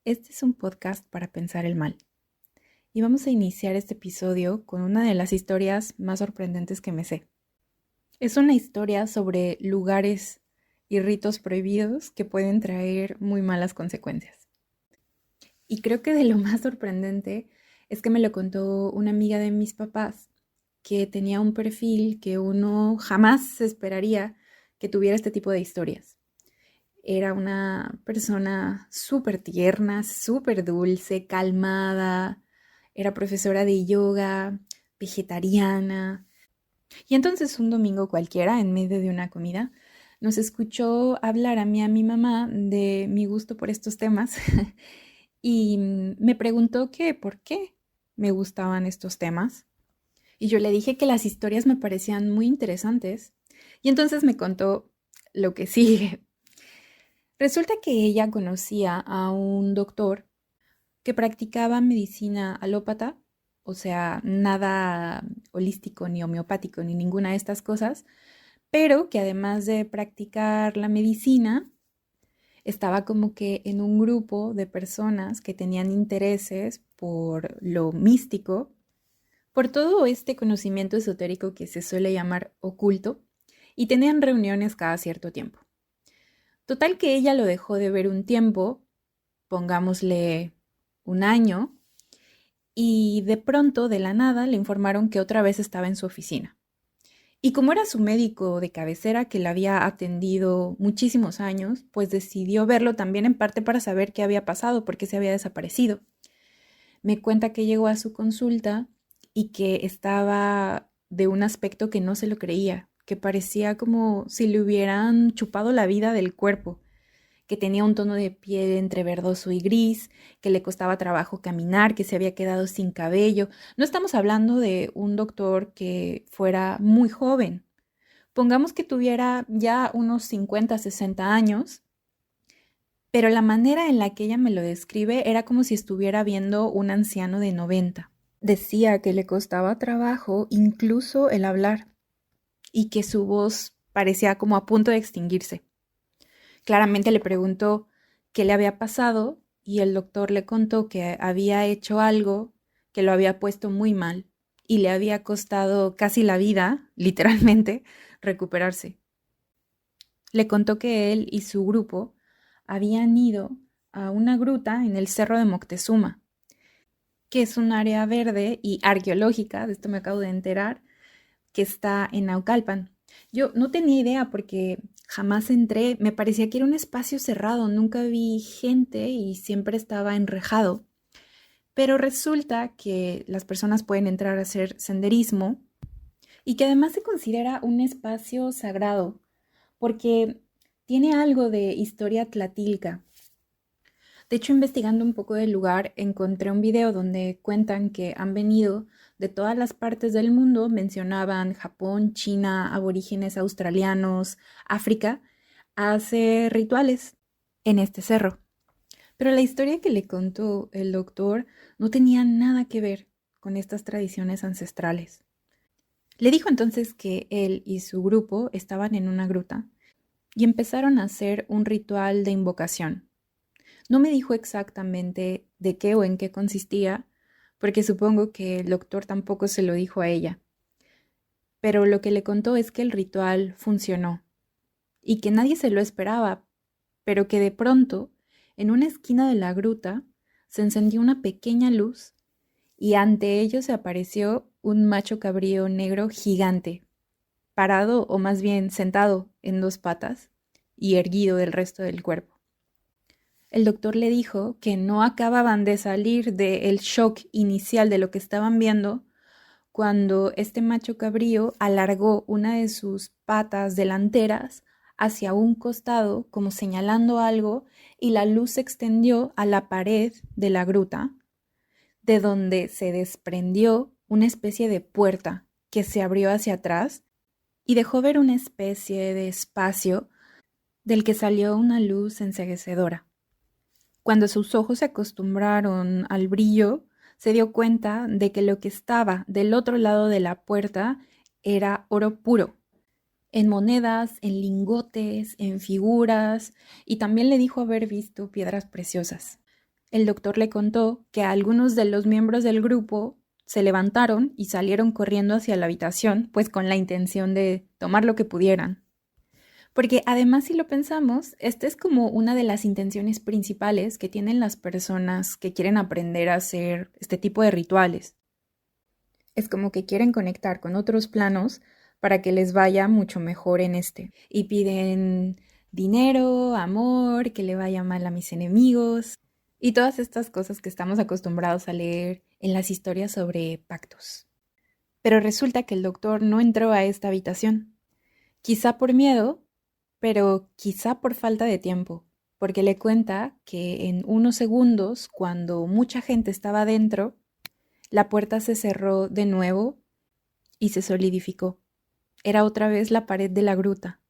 Este es un podcast para pensar el mal. Y vamos a iniciar este episodio con una de las historias más sorprendentes que me sé. Es una historia sobre lugares y ritos prohibidos que pueden traer muy malas consecuencias. Y creo que de lo más sorprendente es que me lo contó una amiga de mis papás que tenía un perfil que uno jamás se esperaría que tuviera este tipo de historias. Era una persona súper tierna, súper dulce, calmada. Era profesora de yoga, vegetariana. Y entonces un domingo cualquiera, en medio de una comida, nos escuchó hablar a mí y a mi mamá de mi gusto por estos temas y me preguntó que por qué me gustaban estos temas. Y yo le dije que las historias me parecían muy interesantes. Y entonces me contó lo que sigue. Resulta que ella conocía a un doctor que practicaba medicina alópata, o sea, nada holístico ni homeopático ni ninguna de estas cosas, pero que además de practicar la medicina, estaba como que en un grupo de personas que tenían intereses por lo místico, por todo este conocimiento esotérico que se suele llamar oculto, y tenían reuniones cada cierto tiempo. Total que ella lo dejó de ver un tiempo, pongámosle un año, y de pronto, de la nada, le informaron que otra vez estaba en su oficina. Y como era su médico de cabecera que la había atendido muchísimos años, pues decidió verlo también en parte para saber qué había pasado, por qué se había desaparecido. Me cuenta que llegó a su consulta y que estaba de un aspecto que no se lo creía, que parecía como si le hubieran chupado la vida del cuerpo, que tenía un tono de piel entre verdoso y gris, que le costaba trabajo caminar, que se había quedado sin cabello. No estamos hablando de un doctor que fuera muy joven. Pongamos que tuviera ya unos 50, 60 años, pero la manera en la que ella me lo describe era como si estuviera viendo un anciano de 90. Decía que le costaba trabajo incluso el hablar y que su voz parecía como a punto de extinguirse. Claramente le preguntó qué le había pasado y el doctor le contó que había hecho algo que lo había puesto muy mal y le había costado casi la vida, literalmente, recuperarse. Le contó que él y su grupo habían ido a una gruta en el Cerro de Moctezuma, que es un área verde y arqueológica, de esto me acabo de enterar, que está en Naucalpan. Yo no tenía idea porque jamás entré, me parecía que era un espacio cerrado, nunca vi gente y siempre estaba enrejado. Pero resulta que las personas pueden entrar a hacer senderismo y que además se considera un espacio sagrado porque tiene algo de historia tlatilca. De hecho, investigando un poco del lugar, encontré un video donde cuentan que han venido de todas las partes del mundo, mencionaban Japón, China, aborígenes australianos, África, a hacer rituales en este cerro. Pero la historia que le contó el doctor no tenía nada que ver con estas tradiciones ancestrales. Le dijo entonces que él y su grupo estaban en una gruta y empezaron a hacer un ritual de invocación. No me dijo exactamente de qué o en qué consistía, porque supongo que el doctor tampoco se lo dijo a ella. Pero lo que le contó es que el ritual funcionó y que nadie se lo esperaba, pero que de pronto, en una esquina de la gruta, se encendió una pequeña luz y ante ellos se apareció un macho cabrío negro gigante, parado o más bien sentado en dos patas y erguido del resto del cuerpo. El doctor le dijo que no acababan de salir del shock inicial de lo que estaban viendo cuando este macho cabrío alargó una de sus patas delanteras hacia un costado como señalando algo y la luz se extendió a la pared de la gruta, de donde se desprendió una especie de puerta que se abrió hacia atrás y dejó ver una especie de espacio del que salió una luz enceguecedora. Cuando sus ojos se acostumbraron al brillo, se dio cuenta de que lo que estaba del otro lado de la puerta era oro puro, en monedas, en lingotes, en figuras, y también le dijo haber visto piedras preciosas. El doctor le contó que algunos de los miembros del grupo se levantaron y salieron corriendo hacia la habitación, pues con la intención de tomar lo que pudieran. Porque además, si lo pensamos, esta es como una de las intenciones principales que tienen las personas que quieren aprender a hacer este tipo de rituales. Es como que quieren conectar con otros planos para que les vaya mucho mejor en este. Y piden dinero, amor, que le vaya mal a mis enemigos y todas estas cosas que estamos acostumbrados a leer en las historias sobre pactos. Pero resulta que el doctor no entró a esta habitación. Quizá por miedo, pero quizá por falta de tiempo, porque le cuenta que en unos segundos, cuando mucha gente estaba dentro, la puerta se cerró de nuevo y se solidificó. Era otra vez la pared de la gruta.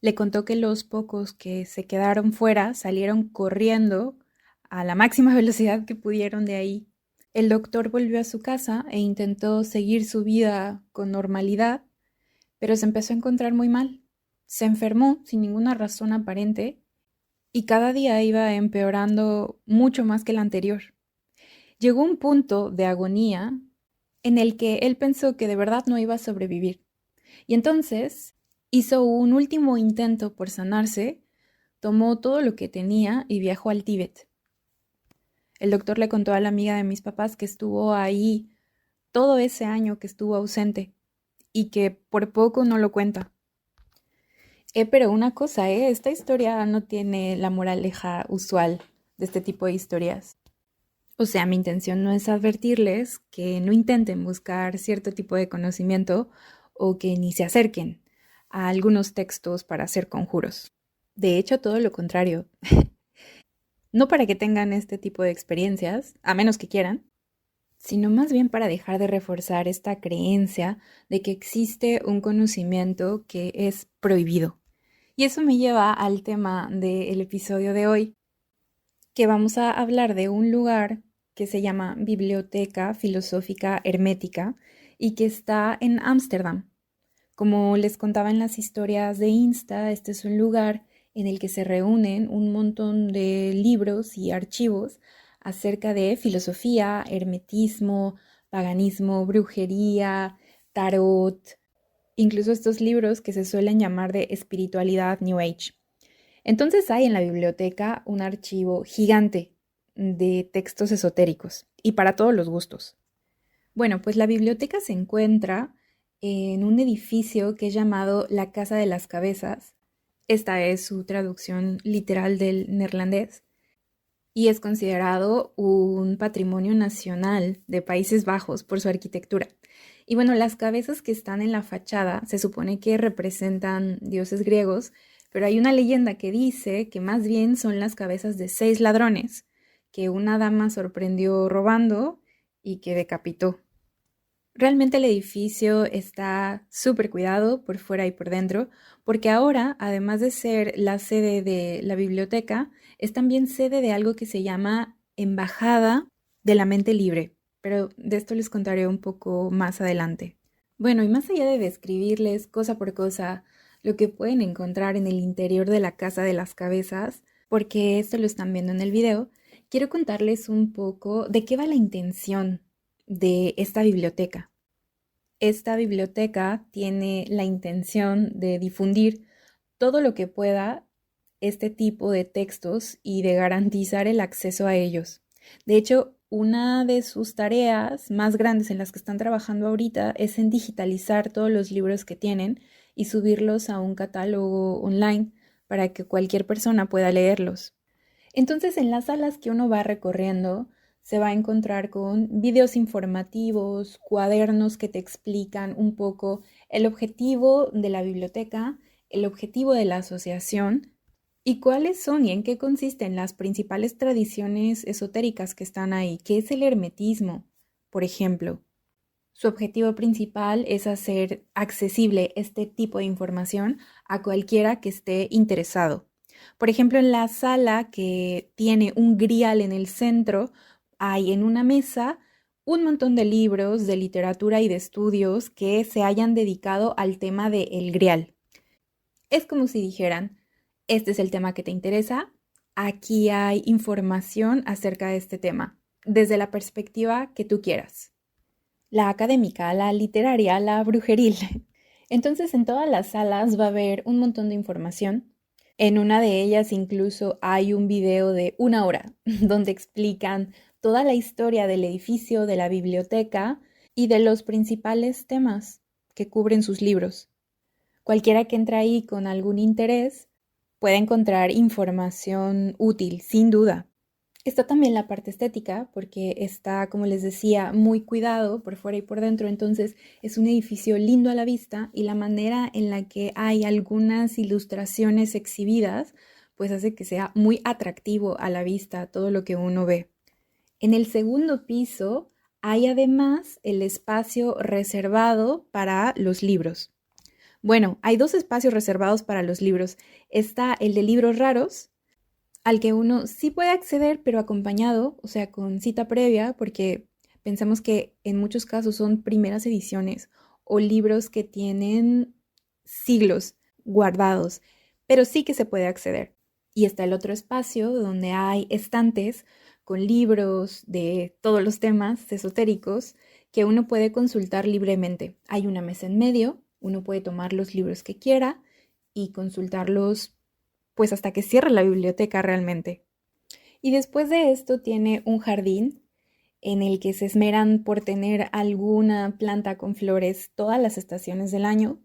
Le contó que los pocos que se quedaron fuera salieron corriendo a la máxima velocidad que pudieron de ahí. El doctor volvió a su casa e intentó seguir su vida con normalidad, pero se empezó a encontrar muy mal. Se enfermó sin ninguna razón aparente y cada día iba empeorando mucho más que el anterior. Llegó un punto de agonía en el que él pensó que de verdad no iba a sobrevivir. Y entonces hizo un último intento por sanarse, tomó todo lo que tenía y viajó al Tíbet. El doctor le contó a la amiga de mis papás que estuvo ahí todo ese año que estuvo ausente y que por poco no lo cuenta. Pero una cosa, esta historia no tiene la moraleja usual de este tipo de historias. O sea, mi intención no es advertirles que no intenten buscar cierto tipo de conocimiento o que ni se acerquen a algunos textos para hacer conjuros. De hecho, todo lo contrario. No para que tengan este tipo de experiencias, a menos que quieran, sino más bien para dejar de reforzar esta creencia de que existe un conocimiento que es prohibido. Y eso me lleva al tema del episodio de hoy, que vamos a hablar de un lugar que se llama Biblioteca Filosófica Hermética y que está en Ámsterdam. Como les contaba en las historias de Insta, este es un lugar en el que se reúnen un montón de libros y archivos acerca de filosofía, hermetismo, paganismo, brujería, tarot, incluso estos libros que se suelen llamar de espiritualidad New Age. Entonces hay en la biblioteca un archivo gigante de textos esotéricos y para todos los gustos. Bueno, pues la biblioteca se encuentra en un edificio que es llamado la Casa de las Cabezas. Esta es su traducción literal del neerlandés y es considerado un patrimonio nacional de Países Bajos por su arquitectura. Y bueno, las cabezas que están en la fachada se supone que representan dioses griegos, pero hay una leyenda que dice que más bien son las cabezas de 6 ladrones que una dama sorprendió robando y que decapitó. Realmente el edificio está súper cuidado por fuera y por dentro, porque ahora, además de ser la sede de la biblioteca, es también sede de algo que se llama Embajada de la Mente Libre, pero de esto les contaré un poco más adelante. Bueno, y más allá de describirles cosa por cosa lo que pueden encontrar en el interior de la Casa de las Cabezas, porque esto lo están viendo en el video, quiero contarles un poco de qué va la intención de esta biblioteca. Esta biblioteca tiene la intención de difundir todo lo que pueda este tipo de textos y de garantizar el acceso a ellos. De hecho, una de sus tareas más grandes en las que están trabajando ahorita es en digitalizar todos los libros que tienen y subirlos a un catálogo online para que cualquier persona pueda leerlos. Entonces, en las salas que uno va recorriendo, se va a encontrar con videos informativos, cuadernos que te explican un poco el objetivo de la biblioteca, el objetivo de la asociación y cuáles son y en qué consisten las principales tradiciones esotéricas que están ahí. ¿Qué es el hermetismo, por ejemplo? Su objetivo principal es hacer accesible este tipo de información a cualquiera que esté interesado. Por ejemplo, en la sala que tiene un grial en el centro, hay en una mesa un montón de libros de literatura y de estudios que se hayan dedicado al tema del grial. Es como si dijeran, este es el tema que te interesa, aquí hay información acerca de este tema, desde la perspectiva que tú quieras. La académica, la literaria, la brujeril. Entonces, en todas las salas va a haber un montón de información. En una de ellas incluso hay un video de 1 hora donde explican toda la historia del edificio, de la biblioteca y de los principales temas que cubren sus libros. Cualquiera que entre ahí con algún interés puede encontrar información útil, sin duda. Está también la parte estética, porque está, como les decía, muy cuidado por fuera y por dentro, entonces es un edificio lindo a la vista y la manera en la que hay algunas ilustraciones exhibidas, pues hace que sea muy atractivo a la vista todo lo que uno ve. En el segundo piso hay además el espacio reservado para los libros. Bueno, hay 2 espacios reservados para los libros. Está el de libros raros, al que uno sí puede acceder, pero acompañado, o sea, con cita previa, porque pensamos que en muchos casos son primeras ediciones o libros que tienen siglos guardados, pero sí que se puede acceder. Y está el otro espacio donde hay estantes con libros de todos los temas esotéricos que uno puede consultar libremente. Hay una mesa en medio, uno puede tomar los libros que quiera y consultarlos pues hasta que cierre la biblioteca realmente. Y después de esto tiene un jardín en el que se esmeran por tener alguna planta con flores todas las estaciones del año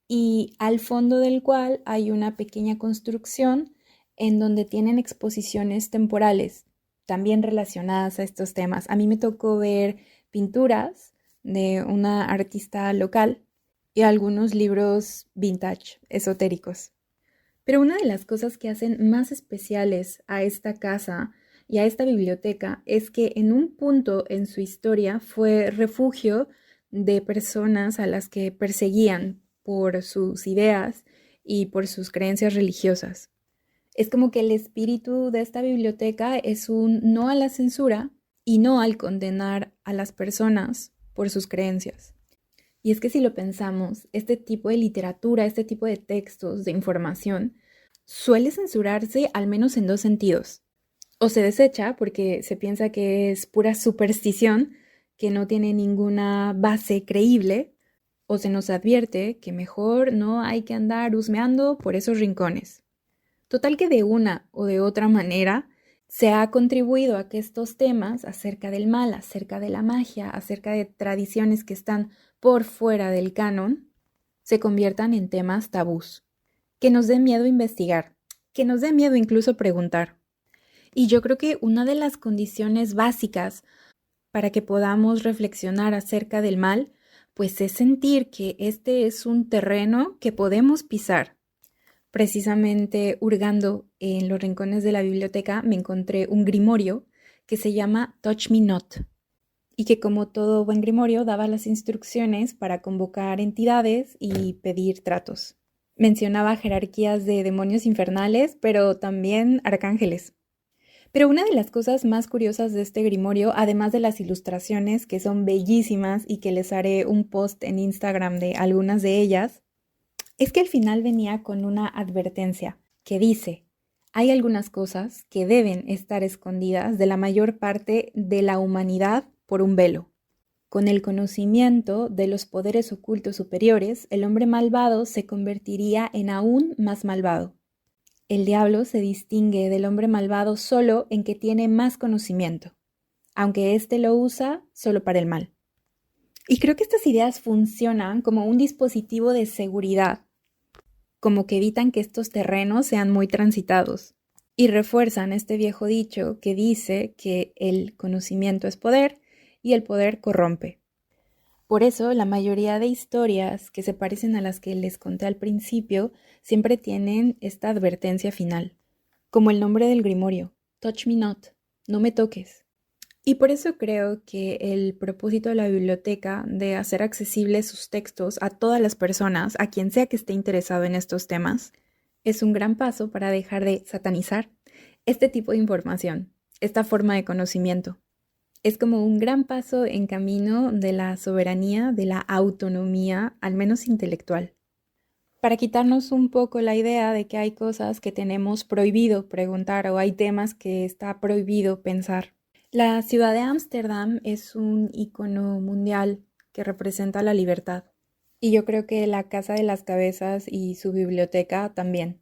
y al fondo del cual hay una pequeña construcción en donde tienen exposiciones temporales también relacionadas a estos temas. A mí me tocó ver pinturas de una artista local y algunos libros vintage esotéricos. Pero una de las cosas que hacen más especiales a esta casa y a esta biblioteca es que en un punto en su historia fue refugio de personas a las que perseguían por sus ideas y por sus creencias religiosas. Es como que el espíritu de esta biblioteca es un no a la censura y no al condenar a las personas por sus creencias. Y es que si lo pensamos, este tipo de literatura, este tipo de textos, de información, suele censurarse al menos en 2 sentidos. O se desecha porque se piensa que es pura superstición, que no tiene ninguna base creíble, o se nos advierte que mejor no hay que andar husmeando por esos rincones. Total que de una o de otra manera se ha contribuido a que estos temas acerca del mal, acerca de la magia, acerca de tradiciones que están por fuera del canon, se conviertan en temas tabús, que nos dé miedo investigar, que nos dé miedo incluso preguntar. Y yo creo que una de las condiciones básicas para que podamos reflexionar acerca del mal, pues es sentir que este es un terreno que podemos pisar. Precisamente hurgando en los rincones de la biblioteca me encontré un grimorio que se llama Touch Me Not y que como todo buen grimorio daba las instrucciones para convocar entidades y pedir tratos. Mencionaba jerarquías de demonios infernales, pero también arcángeles. Pero una de las cosas más curiosas de este grimorio, además de las ilustraciones que son bellísimas y que les haré un post en Instagram de algunas de ellas, es que al final venía con una advertencia que dice: hay algunas cosas que deben estar escondidas de la mayor parte de la humanidad por un velo. Con el conocimiento de los poderes ocultos superiores, el hombre malvado se convertiría en aún más malvado. El diablo se distingue del hombre malvado solo en que tiene más conocimiento, aunque éste lo usa solo para el mal. Y creo que estas ideas funcionan como un dispositivo de seguridad, como que evitan que estos terrenos sean muy transitados y refuerzan este viejo dicho que dice que el conocimiento es poder y el poder corrompe. Por eso, la mayoría de historias que se parecen a las que les conté al principio siempre tienen esta advertencia final, como el nombre del grimorio: Touch me not, no me toques. Y por eso creo que el propósito de la biblioteca de hacer accesibles sus textos a todas las personas, a quien sea que esté interesado en estos temas, es un gran paso para dejar de satanizar este tipo de información, esta forma de conocimiento. Es como un gran paso en camino de la soberanía, de la autonomía, al menos intelectual. para quitarnos un poco la idea de que hay cosas que tenemos prohibido preguntar o hay temas que está prohibido pensar. La ciudad de Ámsterdam es un icono mundial que representa la libertad. Y yo creo que la Casa de las Cabezas y su biblioteca también.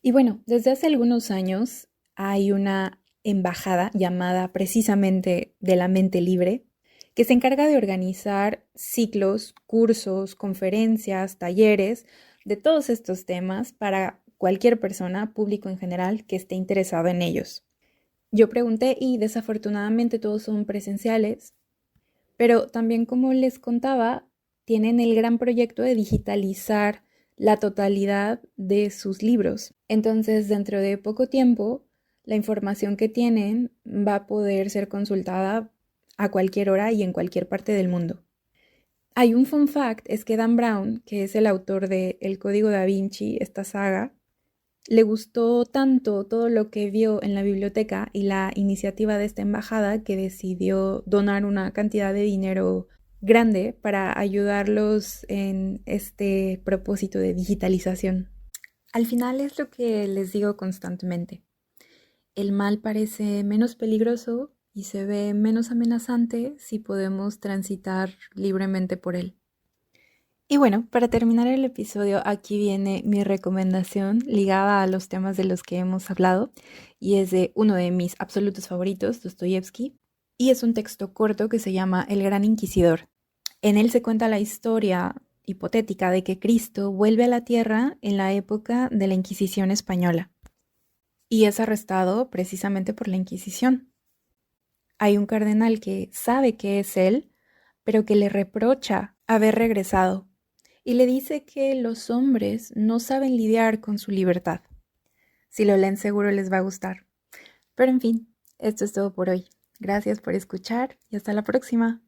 Y bueno, desde hace algunos años hay una embajada llamada precisamente de la mente libre, que se encarga de organizar ciclos, cursos, conferencias, talleres de todos estos temas para cualquier persona, público en general, que esté interesado en ellos. Yo pregunté y desafortunadamente todos son presenciales, pero también como les contaba, tienen el gran proyecto de digitalizar la totalidad de sus libros. Entonces, dentro de poco tiempo, la información que tienen va a poder ser consultada a cualquier hora y en cualquier parte del mundo. Hay un fun fact, es que Dan Brown, que es el autor de El Código Da Vinci, esta saga, le gustó tanto todo lo que vio en la biblioteca y la iniciativa de esta embajada que decidió donar una cantidad de dinero grande para ayudarlos en este propósito de digitalización. Al final es lo que les digo constantemente. El mal parece menos peligroso y se ve menos amenazante si podemos transitar libremente por él. Y bueno, para terminar el episodio, aquí viene mi recomendación ligada a los temas de los que hemos hablado y es de uno de mis absolutos favoritos, Dostoyevsky, y es un texto corto que se llama El Gran Inquisidor. En él se cuenta la historia hipotética de que Cristo vuelve a la tierra en la época de la Inquisición española y es arrestado precisamente por la Inquisición. Hay un cardenal que sabe que es él, pero que le reprocha haber regresado y le dice que los hombres no saben lidiar con su libertad. Si lo leen seguro les va a gustar. Pero en fin, esto es todo por hoy. Gracias por escuchar y hasta la próxima.